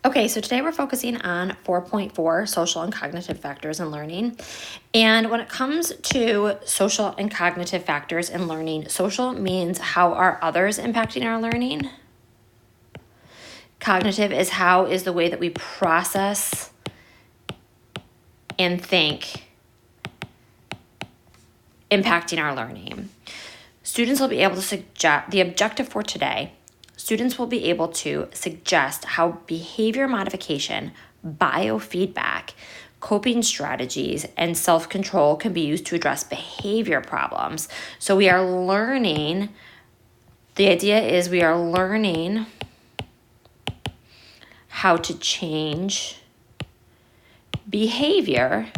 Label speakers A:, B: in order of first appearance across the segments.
A: Okay, so today we're focusing on 4.4, social and cognitive factors in learning. And when it comes to social and cognitive factors in learning, social means how are others impacting our learning? Cognitive is how is the way that we process and think impacting our learning. Students will be able to suggest, the objective for today, students will be able to suggest how behavior modification, biofeedback, coping strategies, and self-control can be used to address behavior problems. So we are learning, the idea is we are learning how to change behavior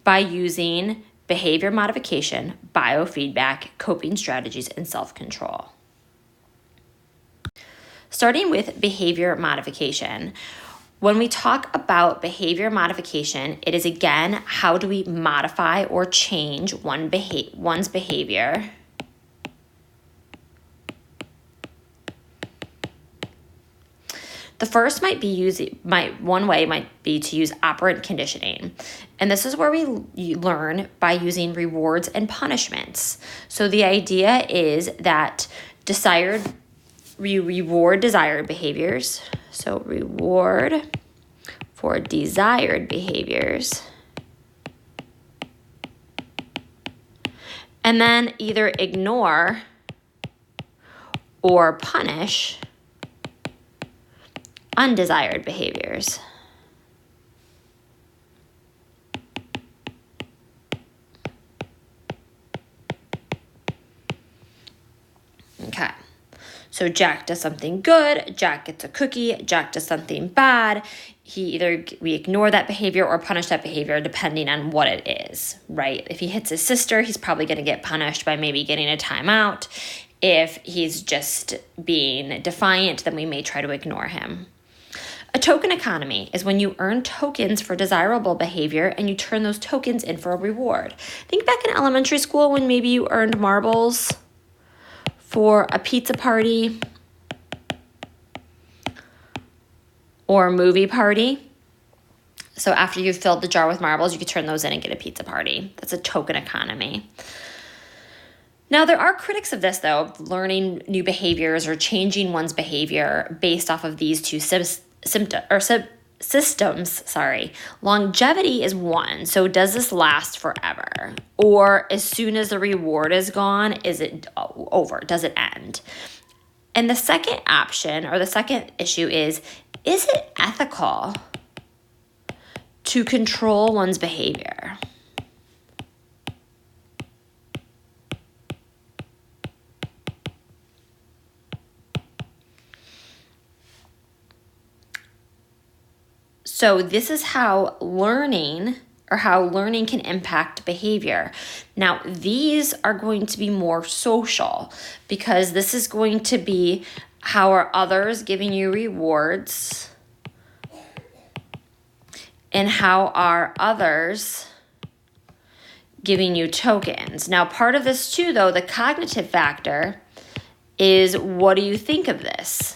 A: by using behavior modification, biofeedback, coping strategies, and self-control. Starting with behavior modification. When we talk about behavior modification, it is again, how do we modify or change one's behavior? The first one way might be to use operant conditioning. And this is where we learn by using rewards and punishments. So the idea is that we reward desired behaviors. So reward for desired behaviors. And then either ignore or punish undesired behaviors. Okay, so Jack does something good, Jack gets a cookie, Jack does something bad. We ignore that behavior or punish that behavior depending on what it is, right? If he hits his sister, he's probably going to get punished by maybe getting a timeout. If he's just being defiant, then we may try to ignore him. A token economy is when you earn tokens for desirable behavior and you turn those tokens in for a reward. Think back in elementary school when maybe you earned marbles for a pizza party or a movie party. So after you filled the jar with marbles, you could turn those in and get a pizza party. That's a token economy. Now, there are critics of this, though, learning new behaviors or changing one's behavior based off of these two systems. Longevity is one. So does this last forever? Or as soon as the reward is gone, is it over? Does it end? And the second option or the second issue is it ethical to control one's behavior? So this is how learning can impact behavior. Now, these are going to be more social because this is going to be how are others giving you rewards and how are others giving you tokens. Now, part of this too, though, the cognitive factor is what do you think of this?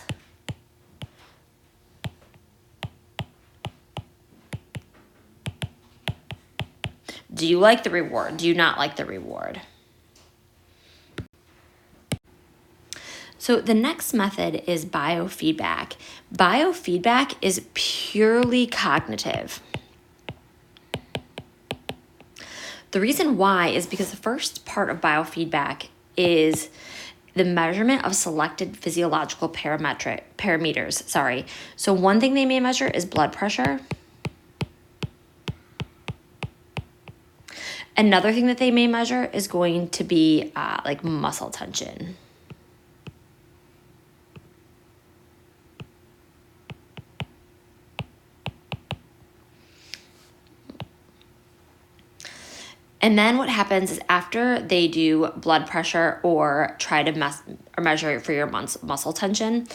A: Do you like the reward? Do you not like the reward? So the next method is biofeedback. Biofeedback is purely cognitive. The reason why is because the first part of biofeedback is the measurement of selected physiological parameters. So one thing they may measure is blood pressure. Another thing that they may measure is going to be like muscle tension. And then what happens is after they do blood pressure or try to measure for your muscle tension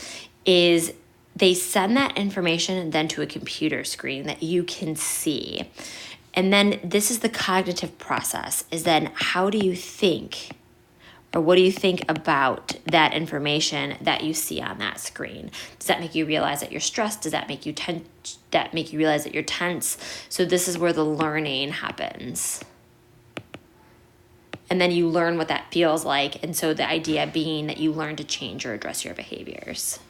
A: is they send that information then to a computer screen that you can see. And then this is the cognitive process, is then how do you think Or what do you think about that information that you see on that screen? Does that make you realize that you're stressed? Does that make you realize that you're tense? So this is where the learning happens. And then you learn what that feels like. And so the idea being that you learn to change or address your behaviors.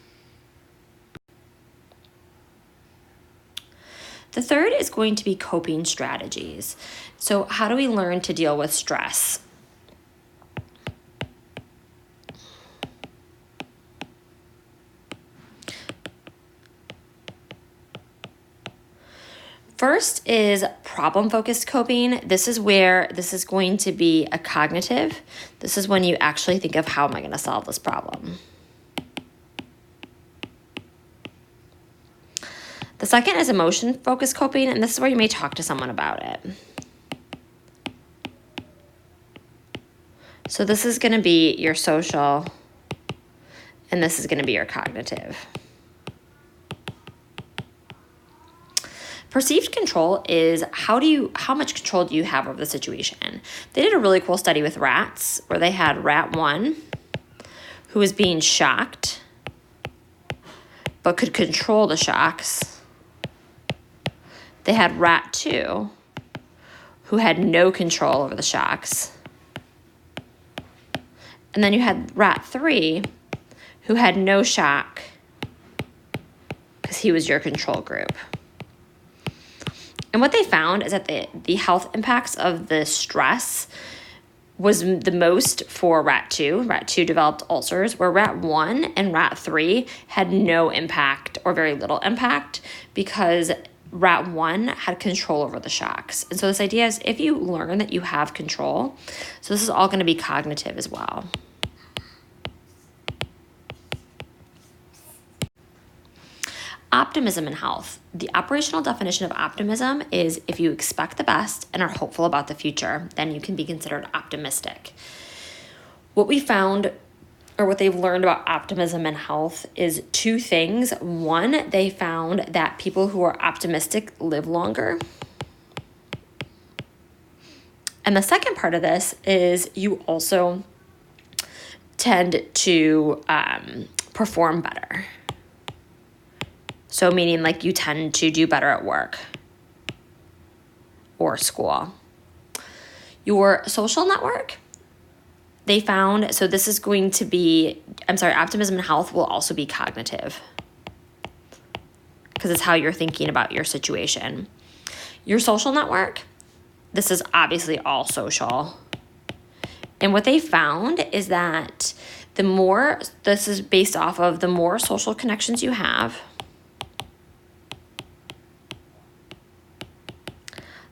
A: The third is going to be coping strategies. So how do we learn to deal with stress? First is problem-focused coping. This is where this is going to be a cognitive. This is when you actually think of, how am I going to solve this problem? The second is emotion-focused coping, and this is where you may talk to someone about it. So this is going to be your social, and this is going to be your cognitive. Perceived control is how much control do you have over the situation? They did a really cool study with rats where they had rat 1 who was being shocked but could control the shocks. They had rat 2 who had no control over the shocks. And then you had rat 3 who had no shock because he was your control group. And what they found is that the health impacts of the stress was the most for rat 2. Rat 2 developed ulcers, where rat 1 and rat 3 had no impact or very little impact because rat 1 had control over the shocks. And so this idea is if you learn that you have control, so this is all going to be cognitive as well. Optimism in health. The operational definition of optimism is if you expect the best and are hopeful about the future, then you can be considered optimistic. What we found, or what they've learned about optimism in health, is 2 things. One, they found that people who are optimistic live longer. And the second part of this is you also tend to perform better. So meaning like you tend to do better at work or school. Your social network, they found, so this is going to be, optimism in health will also be cognitive because it's how you're thinking about your situation. Your social network, this is obviously all social. And what they found is that this is based off of the more social connections you have,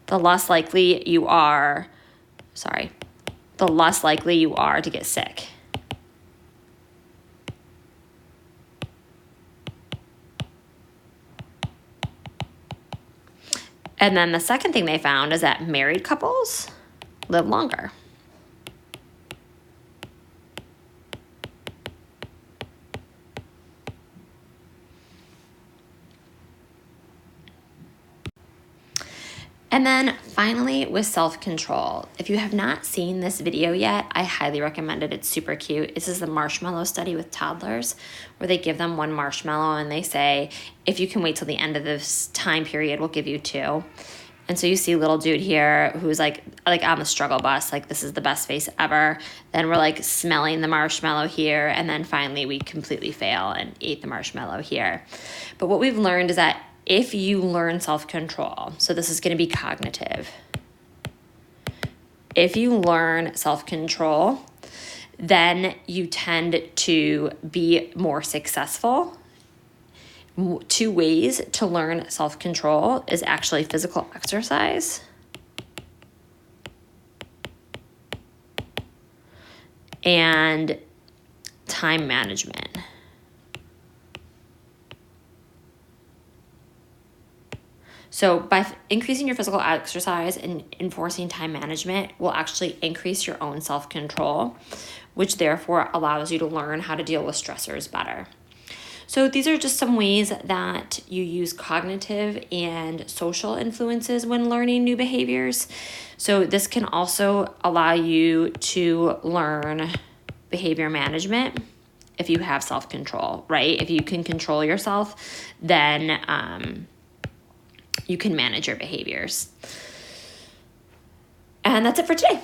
A: the less likely you are to get sick. And then the second thing they found is that married couples live longer. And then finally with self-control, if you have not seen this video yet, I highly recommend it. It's super cute. This is the marshmallow study with toddlers where they give them 1 marshmallow and they say, if you can wait till the end of this time period, we'll give you 2. And so you see little dude here who's like on the struggle bus, like this is the best face ever. Then we're like smelling the marshmallow here. And then finally we completely fail and ate the marshmallow here. But what we've learned is that if you learn self-control, so this is going to be cognitive. If you learn self-control, then you tend to be more successful. 2 ways to learn self-control is actually physical exercise and time management. So by increasing your physical exercise and enforcing time management will actually increase your own self-control, which therefore allows you to learn how to deal with stressors better. So these are just some ways that you use cognitive and social influences when learning new behaviors. So this can also allow you to learn behavior management if you have self-control, right? If you can control yourself, then you can manage your behaviors. And that's it for today.